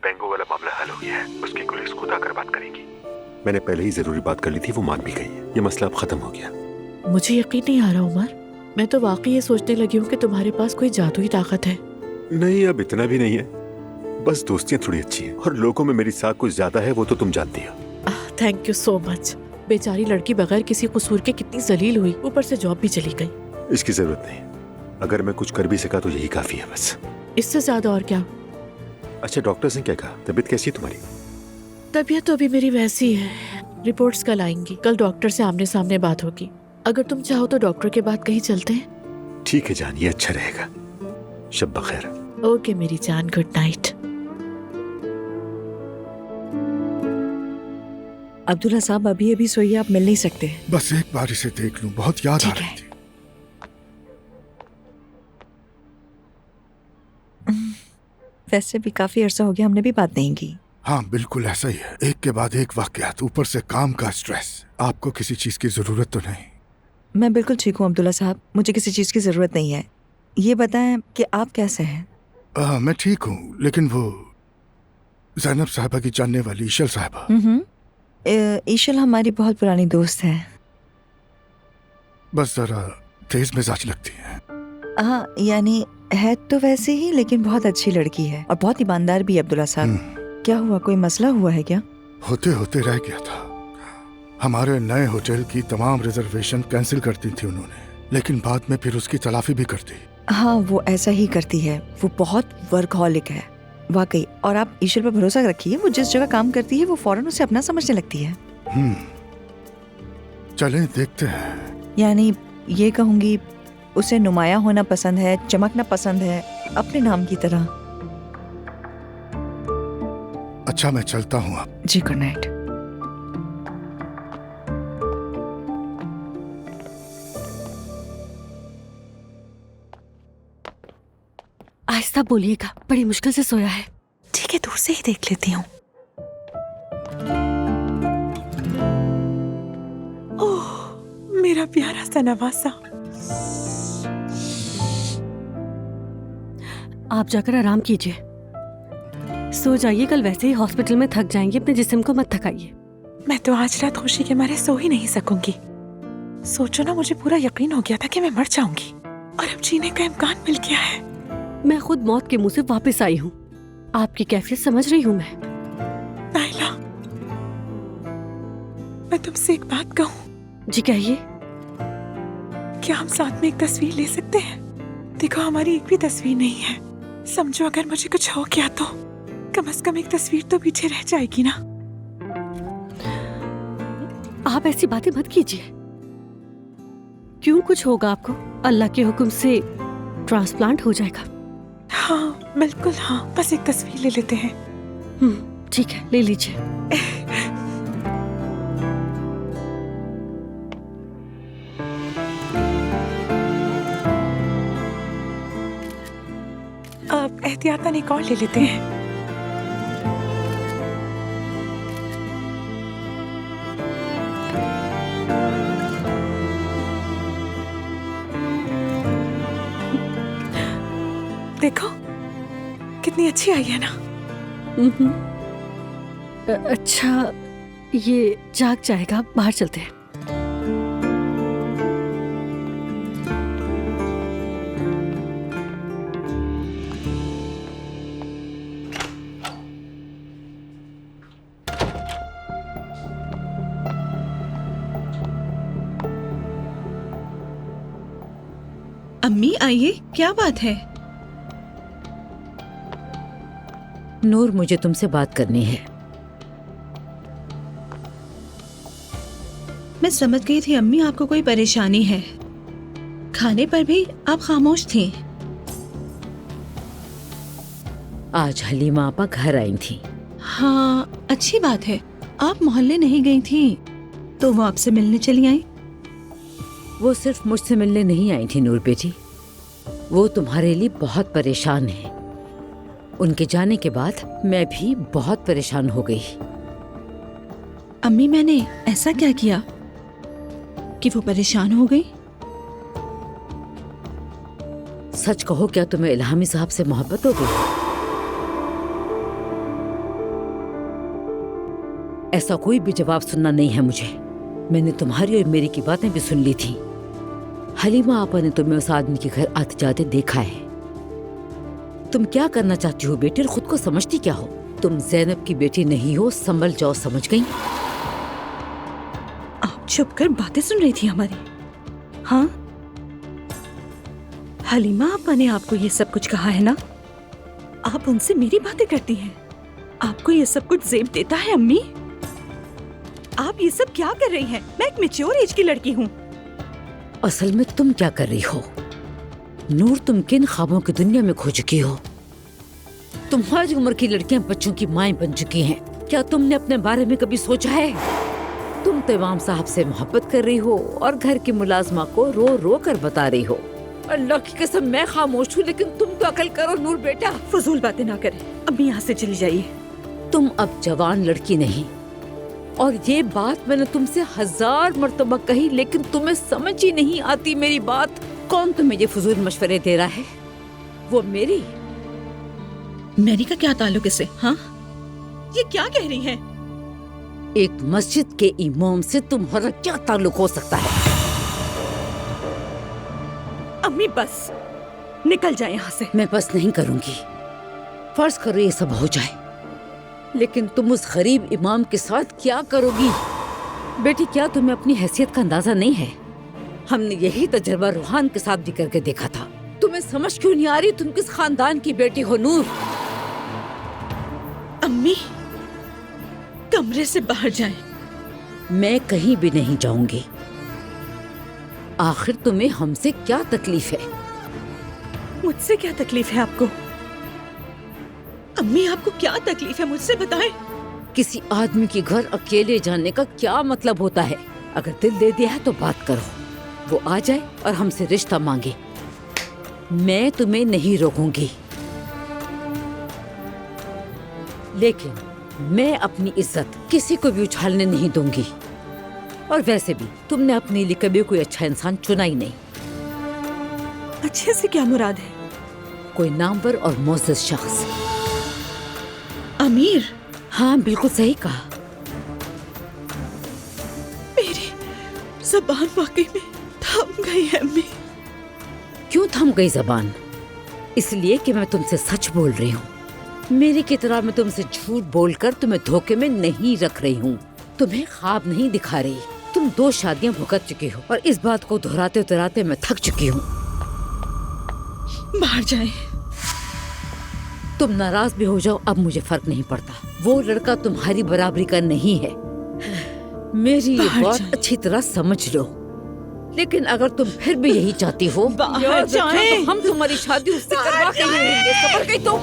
बेंगो वाला मामला हल हो गया है। उसकी पुलिस खुद आकर बात करेगी। मैंने पहले ही जरूरी बात कर ली थी, वो मान भी गई है। ये मसला अब खत्म हो गया। मुझे यकीन नहीं आ रहा उमर। मैं तो वाकई ये सोचने लगी हूँ कि तुम्हारे पास कोई जादुई ताकत है। नहीं, अब इतना भी नहीं है। बस दोस्तियां थोड़ी अच्छी हैं और लोगों में मेरी साख कुछ ज्यादा है, वो तो तुम जानती हो। Thank you so much. बेचारी लड़की बगैर किसी कसूर के कितनी जलील हुई, ऊपर से जॉब भी चली गई। इसकी जरूरत नहीं। अगर मैं कुछ कर भी सका तो यही काफी है बस। इससे ज्यादा और क्या? अच्छा, डॉक्टर ने क्या कहा? तबीयत कैसी है तुम्हारी? तबीयत तो अभी मेरी वैसी है। रिपोर्ट्स कल आएंगी। कल डॉक्टर से आमने सामने बात होगी। अगर तुम चाहो तो डॉक्टर के बाद कहीं चलते हैं। ठीक है जान, ये अच्छा रहेगा। शब बखैर। ओके मेरी जान, गुड नाइट। अब्दुल्ला साहब अभी अभी सोइए, आप मिल नहीं सकते। बस एक बार इसे देख लूं, बहुत याद आ रही थी। वैसे भी काफी अरसा हो गया, हमने भी बात नहीं की। हाँ बिल्कुल ऐसा ही है, एक के बाद एक वाकयात, ऊपर से काम का स्ट्रेस। आपको किसी चीज की जरूरत तो नहीं? मैं बिल्कुल ठीक हूँ अब्दुल्ला साहब, मुझे किसी चीज की जरूरत नहीं है। ये बताएं कि आप कैसे हैं? मैं ठीक हूँ, लेकिन वो ज़ैनब साहबा की जानने वाली ईशल साहबा। ईशल हमारी बहुत पुरानी दोस्त है। बस जरा तेज मिजाज लगती है। हाँ यानी है तो वैसे ही, लेकिन बहुत अच्छी लड़की है और बहुत ईमानदार भी है अब्दुल्ला साहब। क्या हुआ, कोई मसला हुआ है क्या? होते होते रह गया था। हमारे नए होटल की तमाम रिजर्वेशन कैंसिल कर दी थी उन्होंने, लेकिन बाद में फिर उसकी तलाफी भी कर दी। हाँ वो ऐसा ही करती है, वो बहुत वर्कहॉलिक है वाकई। और आप ईश्वर पर भरोसा रखिए, वो जिस जगह काम करती है वो फौरन उसे अपना समझने लगती है। चलें देखते हैं। यानी ये कहूंगी उसे नुमाया होना पसंद है, चमकना पसंद है, अपने नाम की तरह। अच्छा मैं चलता हूँ अब। जी गुड नाइट। आहिस्ता बोलिएगा, बड़ी मुश्किल से सोया है। ठीक है, दूर से ही देख लेती हूँ। ओह मेरा प्यारा सा नवासा। आप जाकर आराम कीजिए, सो जाइए। कल वैसे ही हॉस्पिटल में थक जाएंगे, अपने जिस्म को मत थकाइए। मैं तो आज रात खुशी के मारे सो ही नहीं सकूंगी। सोचो ना, मुझे पूरा यकीन हो गया था कि मैं मर जाऊंगी और अब जीने का इम्कान मिल गया है। मैं खुद मौत के मुंह से वापस आई हूँ, आपकी कैफियत समझ रही हूँ मैं। नाइला, मैं तुमसे एक बात कहूँ? जी कहिए। क्या हम साथ में एक तस्वीर ले सकते हैं? देखो हमारी एक भी तस्वीर नहीं है। समझो अगर मुझे कुछ हो गया तो कम से कम एक तस्वीर तो पीछे रह जाएगी ना। आप ऐसी बातें मत कीजिए। क्यों कुछ होगा आपको? अल्लाह के हुक्म से ट्रांसप्लांट हो जाएगा। हाँ बिल्कुल, हाँ बस एक तस्वीर ले लेते हैं। ठीक है, ले लीजिए। अब एहतियातन एक और ले लेते हैं। देखो कितनी अच्छी आई है ना। अच्छा ये जाग जाएगा, बाहर चलते हैं। अम्मी आइए, क्या बात है? नूर, मुझे तुमसे बात करनी है। मैं समझ गई थी अम्मी आपको कोई परेशानी है, खाने पर भी आप खामोश थी। आज हलीमा आपा घर आई थी। हाँ अच्छी बात है। आप मोहल्ले नहीं गई थी तो वो आपसे मिलने चली आई? वो सिर्फ मुझसे मिलने नहीं आई थी नूर बेटी, वो तुम्हारे लिए बहुत परेशान है। उनके जाने के बाद मैं भी बहुत परेशान हो गई। अम्मी मैंने ऐसा क्या किया कि वो परेशान हो गई? सच कहो, क्या तुम्हें इल्हामी साहब से मोहब्बत हो गई? ऐसा कोई भी जवाब सुनना नहीं है मुझे। मैंने तुम्हारी और मेरी की बातें भी सुन ली थी। हलीमा आपा ने तुम्हें उस आदमी के घर आते जाते देखा है। तुम क्या करना चाहती हो बेटी, और खुद को समझती क्या हो? तुम ज़ैनब की बेटी नहीं हो, संभल जाओ, समझ गई? आप चुप कर बातें सुन रही थी हमारी? हाँ, हलीमा आपा ने आपको ये सब कुछ कहा है ना? आप उनसे मेरी बातें करती हैं। आपको ये सब कुछ ज़ेब देता है अम्मी? आप ये सब क्या कर रही हैं? मैं एक मैच्योर एज की लड़की हूँ। असल में तुम क्या कर रही हो नूर? तुम किन ख्वाबों की दुनिया में खो चुकी हो? तुम्हारी उम्र की लड़कियां बच्चों की माएं बन चुकी हैं। क्या तुमने अपने बारे में कभी सोचा है? तुम तो इमाम साहब से मोहब्बत कर रही हो और घर की मुलाजमा को रो रो कर बता रही हो। अल्लाह की कसम मैं खामोश हूँ, लेकिन तुम तो अकल करो नूर बेटा। फजूल बातें ना करें, अम्मी यहाँ से चली जाइए। तुम अब जवान लड़की नहीं, और ये बात मैंने तुमसे 1000 मर्तबा कही, लेकिन तुम्हें समझ ही नहीं आती मेरी बात। कौन तुम्हें ये फजूल मशवरे दे रहा है? वो मेरी का क्या ताल्लुक इससे? हाँ, ये क्या कह रही हैं? एक मस्जिद के इमाम से तुम्हारा क्या ताल्लुक हो सकता है? अम्मी बस, निकल जाए यहाँ से। मैं बस नहीं करूंगी। फर्ज करो ये सब हो जाए, लेकिन तुम उस गरीब इमाम के साथ क्या करोगी? बेटी, क्या तुम्हें अपनी हैसियत का अंदाजा नहीं है? हमने यही तजर्बा रूहान के साथ भी करके देखा था। तुम्हें समझ क्यों नहीं आ रही तुम किस खानदान की बेटी हो नूर? अम्मी, कमरे से बाहर जाएं। मैं कहीं भी नहीं जाऊंगी। आखिर तुम्हें हमसे क्या तकलीफ है? मुझसे क्या तकलीफ है आपको? अम्मी, आपको क्या तकलीफ है, मुझसे बताएं। किसी आदमी के घर अकेले जाने का क्या मतलब होता है? अगर दिल दे दिया है तो बात करो, वो आ जाए और हमसे रिश्ता मांगे। मैं तुम्हें नहीं रोकूंगी, लेकिन मैं अपनी इज्जत किसी को भी उछालने नहीं दूंगी। और वैसे भी तुमने अपने लिए कभी कोई अच्छा इंसान चुना ही नहीं। अच्छे से क्या मुराद है? कोई नामवर और मोअज़्ज़ज़ शख्स। अमीर? हाँ, बिल्कुल सही कहा। मेरी ज़बान वाकई में थम गई है अम्मी। क्यों थम गई ज़बान? इसलिए कि मैं तुमसे सच बोल रही हूँ। मेरी की तरह मैं तुमसे झूठ बोलकर तुम्हें धोखे में नहीं रख रही हूँ। तुम्हें ख्वाब नहीं दिखा रही। तुम 2 शादियाँ भुगत चुकी हो और इस बात को दोहराते दोहराते मैं थक चुकी हूँ। बाहर जाएं। तुम नाराज भी हो जाओ, अब मुझे फर्क नहीं पड़ता। वो लड़का तुम्हारी बराबरी का नहीं है, मेरी ये बात अच्छी तरह समझ लो। लेकिन अगर तुम फिर भी यही चाहती हो, बाहर जाएं। तो हम तुम्हारी शादी उससे करवा के ही रहेंगे। समझ गई तुम?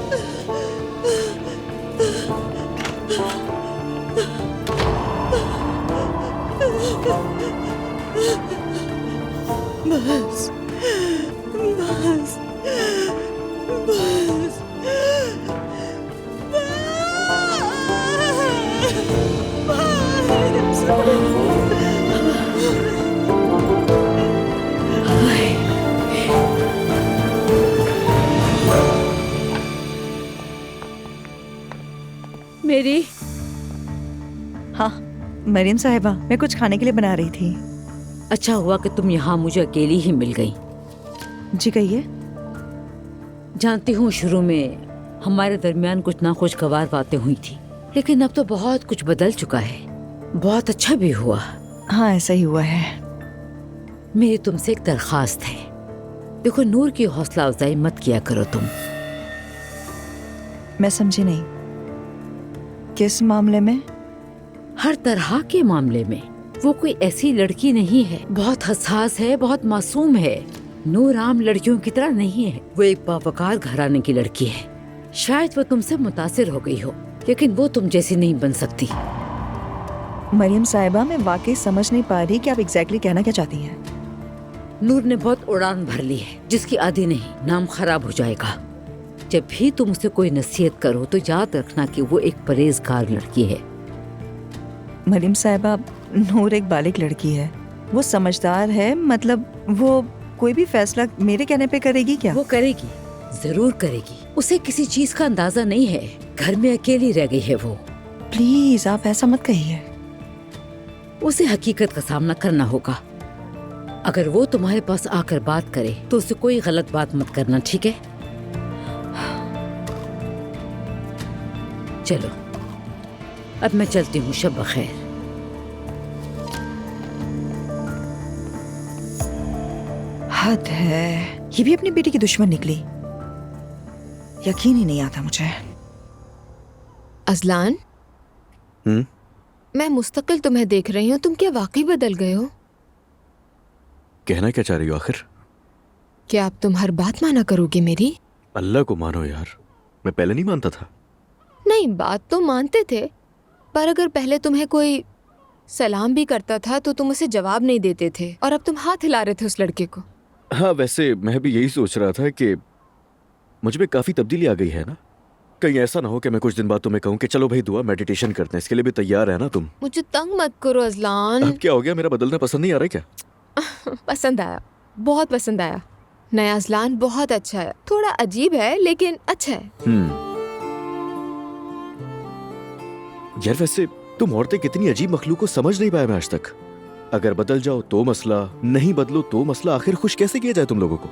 बस, बस, बस, मेरी। हाँ मरियम साहिबा, मैं कुछ खाने के लिए बना रही थी। अच्छा हुआ कि तुम यहाँ मुझे अकेली ही मिल गई। जी कहिए। जानती हूँ शुरू में हमारे दरमियान कुछ नाखुशगवार बातें हुई थी, लेकिन अब तो बहुत कुछ बदल चुका है। बहुत अच्छा भी हुआ। हाँ ऐसा ही हुआ है। मेरी तुमसे एक दरख्वास्त है। देखो, नूर की हौसला अफजाई मत किया करो तुम। मैं समझी नहीं, किस मामले में? हर तरह के मामले में। वो कोई ऐसी लड़की नहीं है, बहुत हसास है, बहुत मासूम है। नूर आम लड़कियों की तरह नहीं है। वो एक बावकार घराने की लड़की है। शायद वो तुमसे मुतासिर हो गई हो, लेकिन वो तुम जैसी नहीं बन सकती। मरियम साहिबा, मैं वाकई समझ नहीं पा रही कि आप एग्जैक्टली कहना क्या चाहती हैं। नूर ने बहुत उड़ान भर ली है, जिसकी आदि नहीं, नाम खराब हो जाएगा। जब भी तुम उसे कोई नसीहत करो तो याद रखना कि वो एक परहेजगार लड़की है। मरियम साहिबा, नूर एक बालिग लड़की है, वो समझदार है। मतलब वो कोई भी फैसला मेरे कहने पे करेगी क्या? वो करेगी, जरूर करेगी। उसे किसी चीज का अंदाजा नहीं है। घर में अकेली रह गई है वो। प्लीज आप ऐसा मत कहिए। उसे हकीकत का सामना करना होगा। अगर वो तुम्हारे पास आकर बात करे तो उसे कोई गलत बात मत करना, ठीक है? चलो अब मैं चलती हूँ। शब बखैर। हद है, ये भी अपनी बेटी की दुश्मन निकली। यकीन ही नहीं आता मुझे। अजलान, मैं मुस्तकिल तुम्हें देख रही हूँ। तुम क्या वाकई बदल गए हो? कहना क्या चाह रही हो आखिर? क्या अब तुम हर बात माना करोगे मेरी? अल्लाह को मानो यार, मैं पहले नहीं मानता था। नहीं, बात तो मानते थे, पर अगर पहले तुम्हें कोई सलाम भी करता था तो तुम उसे जवाब नहीं देते थे, और अब तुम हाथ हिला रहे थे उस लड़के को। हाँ, वैसे मैं भी यही सोच रहा था कि मुझ में काफी तब्दीली आ गई है ना। कहीं ऐसा ना हो कि मैं कुछ दिन बाद तुम्हें कहूँ कि चलो भाई दुआ मेडिटेशन करते हैं। इसके लिए भी तैयार है ना तुम? मुझे तंग मत करो अजलान। अब क्या हो गया? मेरा बदलना पसंद नहीं आ रहा है क्या? पसंद आया, बहुत पसंद आया। नया अजलान बहुत अच्छा है, थोड़ा अजीब है लेकिन अच्छा है। यार वैसे तुम औरतें कितनी अजीब मखलूक को समझ नहीं पाया मैं आज तक। अगर बदल जाओ तो मसला, नहीं बदलो तो मसला। आखिर खुश कैसे किया जाए तुम लोगों को?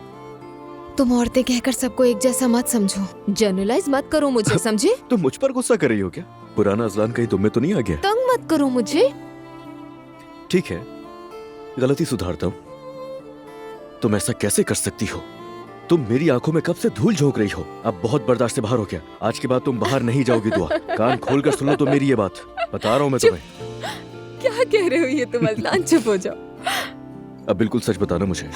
तुम औरतें कहकर सबको एक जैसा मत समझो, जनरलाइज मत करो मुझे, समझे? तुम मुझ पर गुस्सा कर रही हो क्या? पुराना अजलान कहीं तुम में तो नहीं आ गया? तंग मत करो मुझे। ठीक है, गलती सुधारता हूँ। तुम ऐसा कैसे कर सकती हो? तुम मेरी आंखों में कब से धूल झोंक रही हो। अब बहुत बर्दाश्त से बाहर हो गया। आज के बाद तुम बाहर नहीं जाओगी दुआ। कान खोल कर सुन लो तो मेरी ये बात बता रहा हूँ मैं तुम्हें। क्या कह रहे हो ये तुम अजलान? चुप हो जाओ। अब बिल्कुल सच बताना मुझे।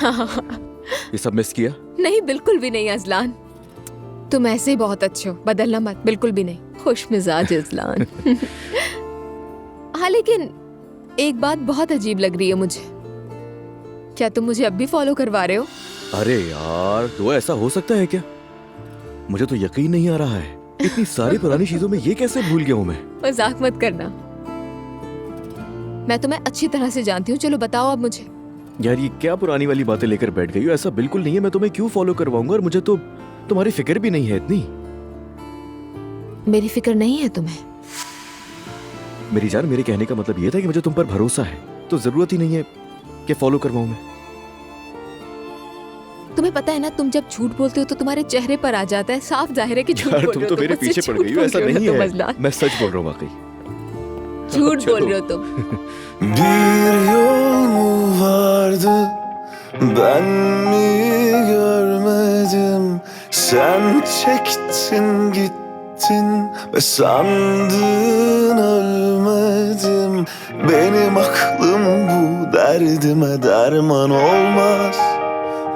ये सब मिस किया? नहीं, बिल्कुल भी नहीं अजलान। तुम ऐसे ही बहुत अच्छे हो, बदलना मत, बिल्कुल भी नहीं। खुश मिजाज अजलान। हाँ, लेकिन एक बात बहुत अजीब लग रही है मुझे। क्या तुम मुझे अब भी फॉलो करवा रहे हो? अरे यार, तो ऐसा हो सकता है क्या? मुझे तो यकीन नहीं आ रहा है। इतनी सारी पुरानी चीजों में ये कैसे भूल गया हूँ मैं? मजाक मत करना, मैं तुम्हें अच्छी तरह से जानती हूँ। चलो बताओ अब मुझे। यार ये क्या पुरानी वाली बातें लेकर बैठ गई हो? ऐसा बिल्कुल नहीं है। मैं तुम्हें क्यों फॉलो करवाऊंगा? और मुझे तो तुम्हारी फिक्र भी नहीं है इतनी। मेरी फिक्र नहीं है तुम्हें? मेरी जान, मेरे कहने का मतलब ये था कि मुझे तुम पर भरोसा है, तो जरूरत ही नहीं है कि फॉलो करवाऊं मैं। तुम्हें पता है ना, तुम जब झूठ बोलते हो तो तुम्हारे चेहरे पर आ जाता है। साफ जाहिर है कि झूठ बोल रहे हो। तुम तो मेरे पीछे पड़ गई हो। ऐसा नहीं है, मैं सच बोल रहा हूँ वाकई। झूठ बोल रहे हो तुम। Bir yol mu vardı, ben mi görmedim? Sen çektin gittin ve sandın ölmedim. Benim aklım bu derdime derman olmaz.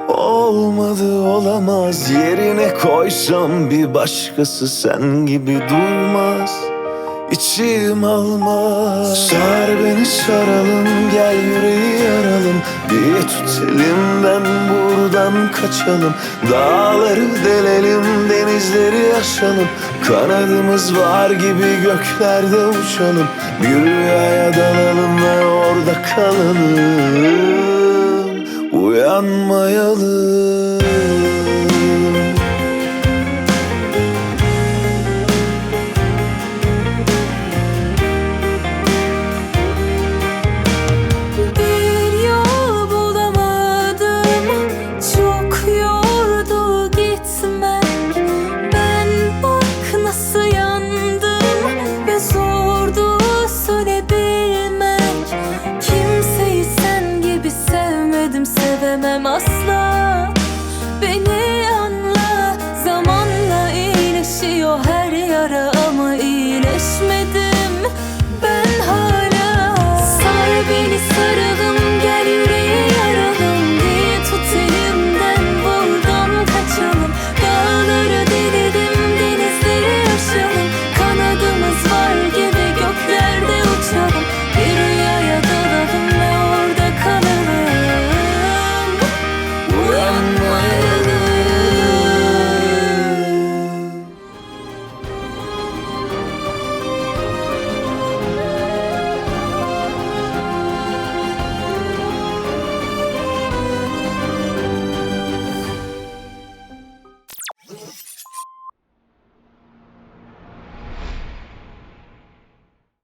Olmadı olamaz, yerine koysam bir başkası sen gibi durmaz. İçim almaz. Sar beni saralım, gel yüreği yaralım. Bir tut elimden buradan kaçalım. Dağları delelim, denizleri aşalım. Kanadımız var gibi göklerde uçalım. Bir rüyaya dalalım ve orada kalalım. Uyanmayalım.